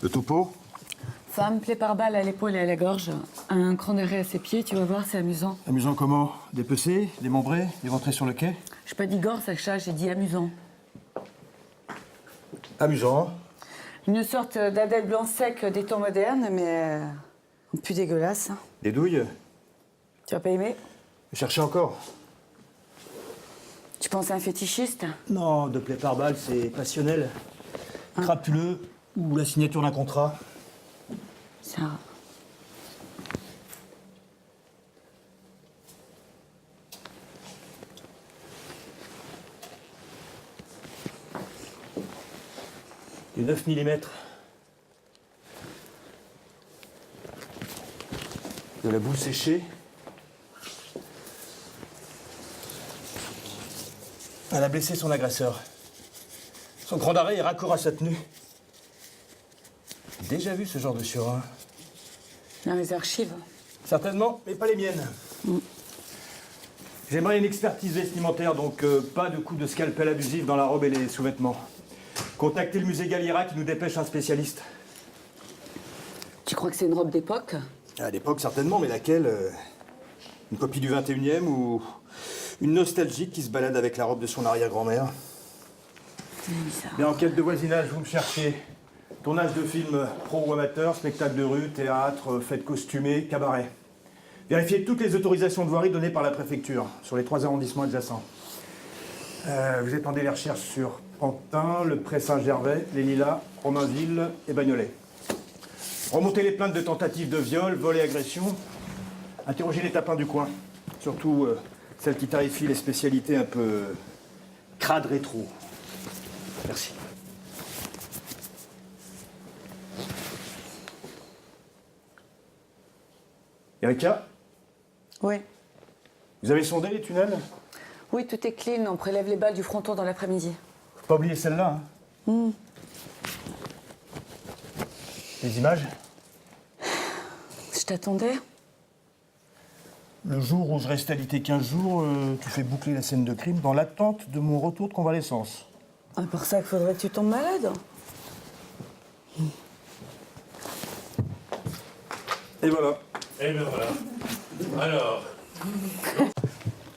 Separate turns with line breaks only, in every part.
Le topo?
Femme, plaie par balle à l'épaule et à la gorge. Un cran d'arrêt à ses pieds, tu vas voir, c'est amusant.
Amusant comment? Dépecé, démembré, éventré sur le quai?
J'ai pas dit gore, Sacha, j'ai dit amusant.
Amusant.
Une sorte d'Adèle blanc sec des temps modernes, mais plus dégueulasse. Hein.
Des douilles?
Tu vas pas aimer?
Cherchez encore?
Tu penses à un fétichiste?
Non, de plaie par balle, c'est passionnel. Crapuleux ou la signature d'un contrat?
Ça.
Du 9 mm. De la boue séchée. Elle a blessé son agresseur. Son cran d'arrêt est raccord à sa tenue. Déjà vu ce genre de surin?
Dans les archives.
Certainement, mais pas les miennes. J'aimerais une expertise vestimentaire, donc pas de coup de scalpel abusif dans la robe et les sous-vêtements. Contactez le musée Galliera qui nous dépêche un spécialiste.
Tu crois que c'est une robe d'époque?
À l'époque, certainement, mais laquelle? Une copie du 21e ou une nostalgique qui se balade avec la robe de son arrière-grand-mère?
C'est bizarre.
Bien, en quête de voisinage, vous me cherchez. Tournage de films pro ou amateur, spectacle de rue, théâtre, fête costumée, cabaret. Vérifiez toutes les autorisations de voirie données par la préfecture sur les 3 arrondissements adjacents. Vous étendez les recherches sur Pantin, le Pré Saint-Gervais, les Lilas, Romainville et Bagnolet. Remontez les plaintes de tentatives de viol, vol et agression. Interrogez les tapins du coin. Surtout celles qui tarifient les spécialités un peu crades rétro. Merci. Erika,
Oui.
vous avez sondé les tunnels?
Oui, tout est clean. On prélève les balles du fronton dans l'après-midi.
Faut pas oublier celle-là. Hein. Les images?
Je t'attendais.
Le jour où je reste alité 15 jours, tu fais boucler la scène de crime dans l'attente de mon retour de convalescence.
C'est pour ça qu'il faudrait que tu tombes malade.
Et voilà.
Et ben voilà. Alors,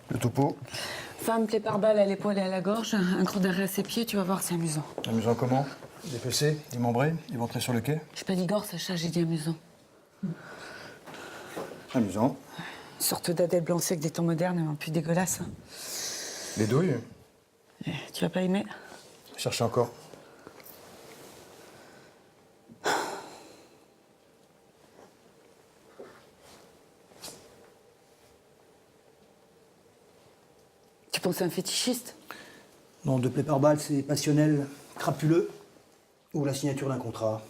Le topo.
Femme, plaie par balle à l'épaule et à la gorge. Un cran d'arrêt à ses pieds, tu vas voir, c'est amusant.
Amusant comment? Dépecé, démembré, éventré sur le quai?
J'ai pas dit gore, Sacha, j'ai dit amusant.
Amusant.
Une sorte d'Adèle blanc sec des temps modernes, mais plus dégueulasse. Hein.
Les douilles?
Tu vas pas aimer?
Cherchez encore.
Tu penses à un fétichiste?
Non, de plaie par balle, c'est passionnel, crapuleux ou la signature d'un contrat.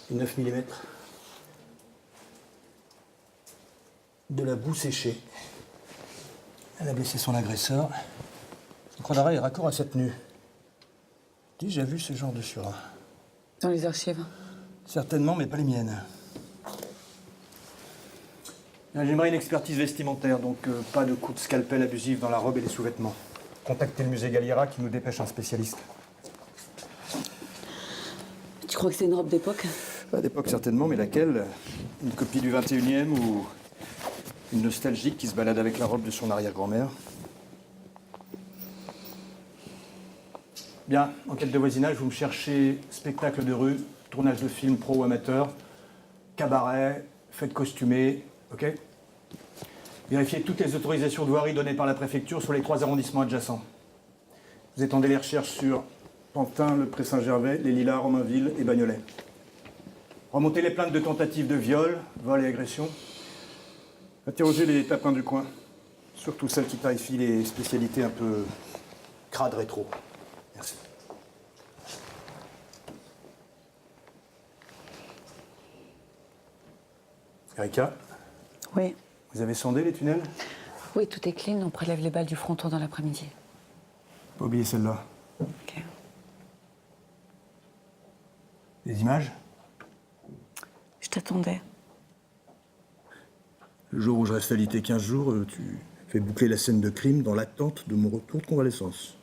Du 9 mm. De la boue séchée. Elle a blessé son agresseur. Son cran d'arrêt est raccord à sa tenue. Déjà vu ce genre de surin?
Dans les archives.
Certainement, mais pas les miennes. J'aimerais une expertise vestimentaire, donc pas de coup de scalpel abusif dans la robe et les sous-vêtements. Contactez le musée Galliera qui nous dépêche un spécialiste.
Tu crois que c'est une robe d'époque?
À l'époque, certainement, mais laquelle? Une copie du 21e ou une nostalgique qui se balade avec la robe de son arrière-grand-mère? Bien, en quête de voisinage, vous me cherchez spectacle de rue, tournage de film pro ou amateur, cabaret, fête costumée, ok? Vérifiez toutes les autorisations de voirie données par la préfecture sur les 3 arrondissements adjacents. Vous étendez les recherches sur Pantin, le Pré Saint-Gervais, les Lilas, Romainville et Bagnolet. Remontez les plaintes de tentatives de viol, vol et agression. Interrogez les tapins du coin. Surtout celles qui tarifient les spécialités un peu crades rétro. Merci. Erika,
Oui.
vous avez sondé les tunnels?
Oui, tout est clean. On prélève les balles du fronton dans l'après-midi.
Pas oublier celle-là.
Ok.
Les images?
Je t'attendais.
Le jour où je reste alité 15 jours, tu fais boucler la scène de crime dans l'attente de mon retour de convalescence.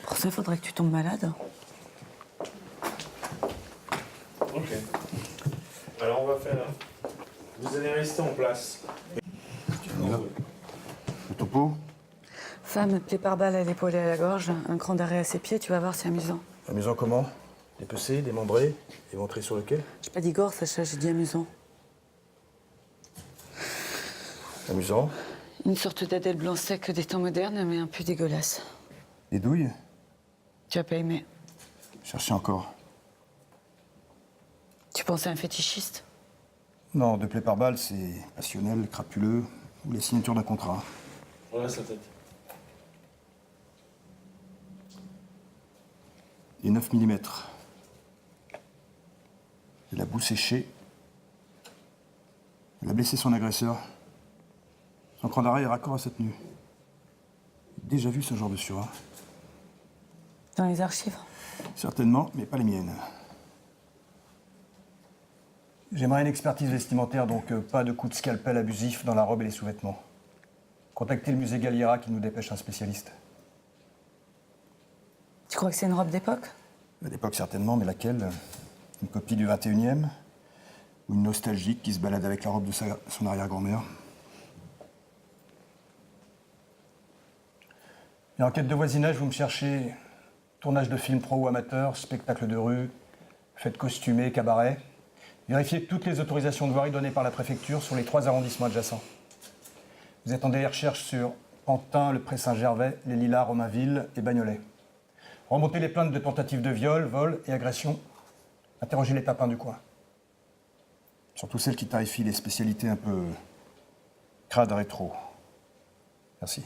Pour ça, il faudrait que tu tombes malade.
Ok. Alors on va faire. Vous allez rester en place.
Le topo?
Femme, pied par balle à l'épaule et à la gorge, un cran d'arrêt à ses pieds, tu vas voir, c'est amusant.
Amusant comment? Dépecé, démembré, éventré sur le quai?
J'ai pas dit gore, Sacha, j'ai dit amusant.
Amusant.
Une sorte d'Adèle Blanc-Sec des temps modernes, mais un peu dégueulasse.
Les douilles?
Tu as pas aimé.
Cherchez encore.
Tu pensais à un fétichiste?
Non, deux plaies par balle, c'est passionnel, crapuleux, ou la signature d'un contrat.
Voilà sa tête.
Et 9 mm. Elle a bout séché. Elle a blessé son agresseur. Son cran d'arrêt est raccord à sa tenue. J'ai déjà vu ce genre de surat.
Dans les archives?
Certainement, mais pas les miennes. J'aimerais une expertise vestimentaire, donc pas de coup de scalpel abusif dans la robe et les sous-vêtements. Contactez le musée Galliera qui nous dépêche un spécialiste.
Tu crois que c'est une robe d'époque?
À l'époque certainement, mais laquelle? Une copie du 21e? Ou une nostalgique qui se balade avec la robe de son arrière-grand-mère? Et en quête de voisinage, vous me cherchez tournage de film pro ou amateur, spectacle de rue, fête costumée, cabaret. Vérifiez toutes les autorisations de voirie données par la préfecture sur les 3 arrondissements adjacents. Vous attendez les recherches sur Pantin, le Pré-Saint-Gervais, les Lilas, Romainville et Bagnolet. Remontez les plaintes de tentatives de viol, vol et agression. Interrogez les tapins du coin. Surtout celles qui tarifient les spécialités un peu crades rétro. Merci.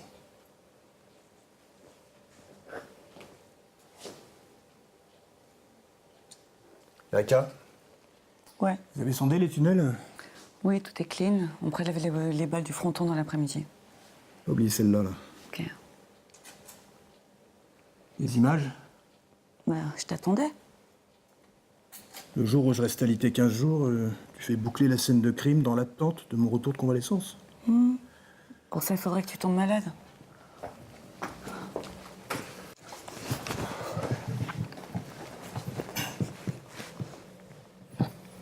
Erika,
Ouais.
vous avez sondé les tunnels?
Oui, tout est clean. On prélève les balles du fronton dans l'après-midi.
Pas oublier celle-là, là.
Ok.
Les images?
Bah, je t'attendais.
Le jour où je reste alité 15 jours, tu fais boucler la scène de crime dans l'attente de mon retour de convalescence.
Pour ça, il faudrait que tu tombes malade.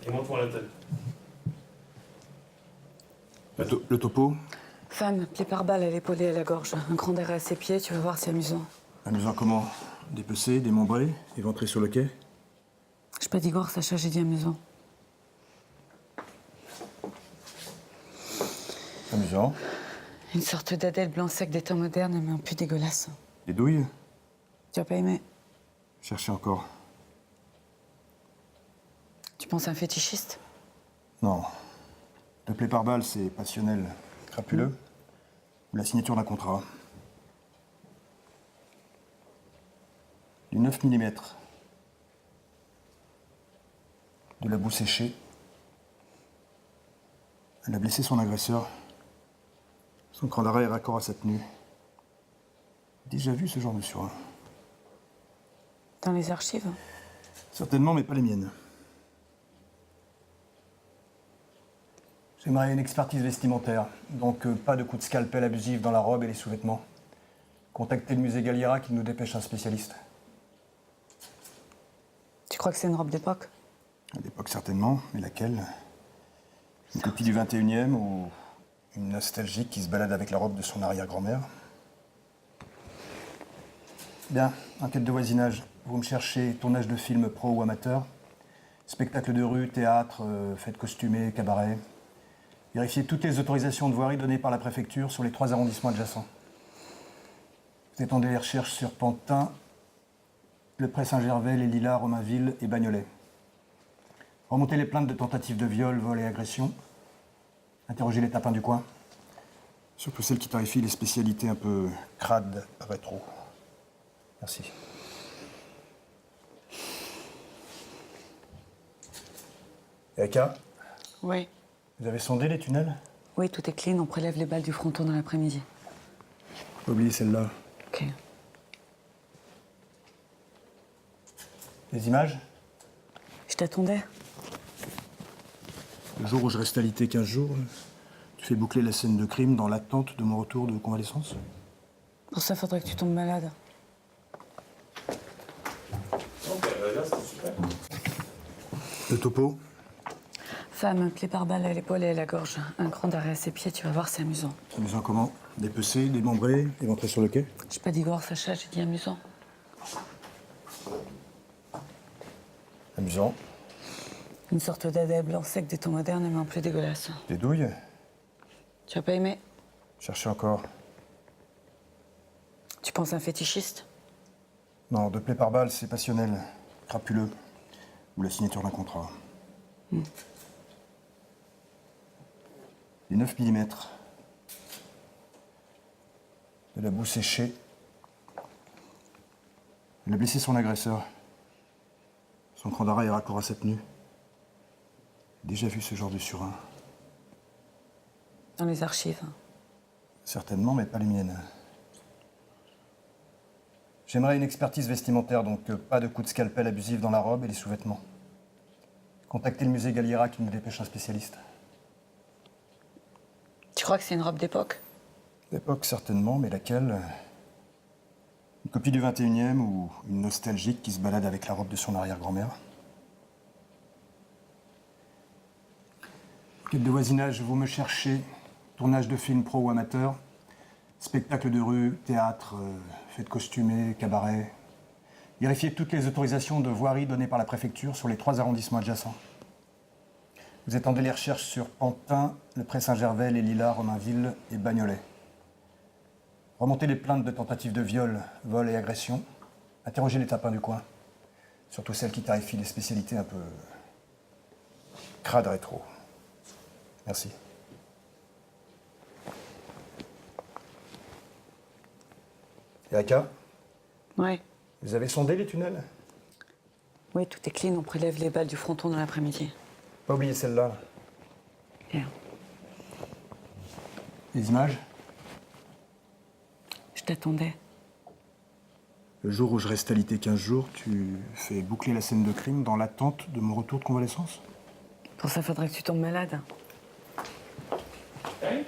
Et montre-moi la tête.
Le topo?
Femme, pied par balle à l'épaule et à la gorge, un cran d'arrêt à ses pieds, tu vas voir, c'est amusant.
Amusant comment? Dépecé, démembré, éventré sur le quai?
J'ai pas dit gore, Sacha, j'ai dit amusant.
Amusant.
Une sorte d'Adèle Blanc-Sec des temps modernes, mais un peu dégueulasse.
Les douilles?
Tu as pas aimé.
Cherchez encore.
Tu penses à un fétichiste?
Non. Deux plaies par balle, c'est passionnel, crapuleux, ou la signature d'un contrat. Du 9 mm. De la boue séchée. Elle a blessé son agresseur. Son cran d'arrêt est raccord à sa tenue. Déjà vu ce genre de surat.
Dans les archives?
Certainement, mais pas les miennes. J'aimerais une expertise vestimentaire, donc pas de coup de scalpel abusif dans la robe et les sous-vêtements. Contactez le musée Galliera qui nous dépêche un spécialiste.
Tu crois que c'est une robe d'époque?
À l'époque certainement, mais laquelle? Une copie du 21e ou une nostalgique qui se balade avec la robe de son arrière-grand-mère? Bien, enquête de voisinage. Vous me cherchez tournage de film pro ou amateur, spectacle de rue, théâtre, fête costumée, cabaret. Vérifiez toutes les autorisations de voirie données par la préfecture sur les 3 arrondissements adjacents. Vous étendez les recherches sur Pantin, le Pré-Saint-Gervais, les Lilas, Romainville et Bagnolet. Remontez les plaintes de tentatives de viol, vol et agression. Interrogez les tapins du coin. Surtout celles qui tarifient les spécialités un peu crades rétro. Merci. Erika,
Oui.
vous avez sondé les tunnels?
Oui, tout est clean. On prélève les balles du fronton dans l'après-midi.
Pas oublier celle-là.
Ok.
Les images?
Je t'attendais.
Le jour où je reste alité 15 jours, Tu fais boucler la scène de crime dans l'attente de mon retour de convalescence?
Pour ça, faudrait que tu tombes malade.
Ok, là c'était super.
Le topo?
Femme, plaie par balle à l'épaule et à la gorge. Un cran d'arrêt à ses pieds, tu vas voir, c'est amusant.
Amusant comment? Dépecé, démembré, éventré sur le quai?
J'ai pas dit gore, Sacha, j'ai dit amusant.
Amusant.
Une sorte d'adèle blanc sec des temps modernes, mais en plus dégueulasse.
Des douilles?
Tu as pas aimé?
Cherchez encore.
Tu penses à un fétichiste?
Non, de plaie par balle, c'est passionnel, crapuleux. Ou la signature d'un contrat. Les 9 mm. De la boue séchée. Elle a blessé son agresseur. Son cran d'arrêt est raccord à sa tenue. Déjà vu ce genre de surin?
Dans les archives.
Certainement, mais pas les miennes. J'aimerais une expertise vestimentaire, donc pas de coup de scalpel abusif dans la robe et les sous-vêtements. Contactez le musée Galliera qui nous dépêche un spécialiste.
Tu crois que c'est une robe d'époque?
D'époque, certainement, mais laquelle? Une copie du 21e ou une nostalgique qui se balade avec la robe de son arrière-grand-mère? Quête de voisinage, vous me cherchez. Tournage de film pro ou amateur. Spectacle de rue, théâtre, fête costumée, cabaret. Vérifiez toutes les autorisations de voirie données par la préfecture sur les 3 arrondissements adjacents. Vous étendez les recherches sur Pantin, le Pré-Saint-Gervais, les Lilas, Romainville et Bagnolet. Remontez les plaintes de tentatives de viol, vol et agression. Interrogez les tapins du coin. Surtout celles qui tarifient les spécialités un peu crades rétro. Merci. Erika,
Ouais.
vous avez sondé les tunnels?
Oui, tout est clean, on prélève les balles du fronton dans l'après-midi.
Pas oublier celle-là.
Bien.
Les images?
Je t'attendais.
Le jour où je reste alité 15 jours, tu fais boucler la scène de crime dans l'attente de mon retour de convalescence?
Pour ça, faudrait que tu tombes malade.
Hey.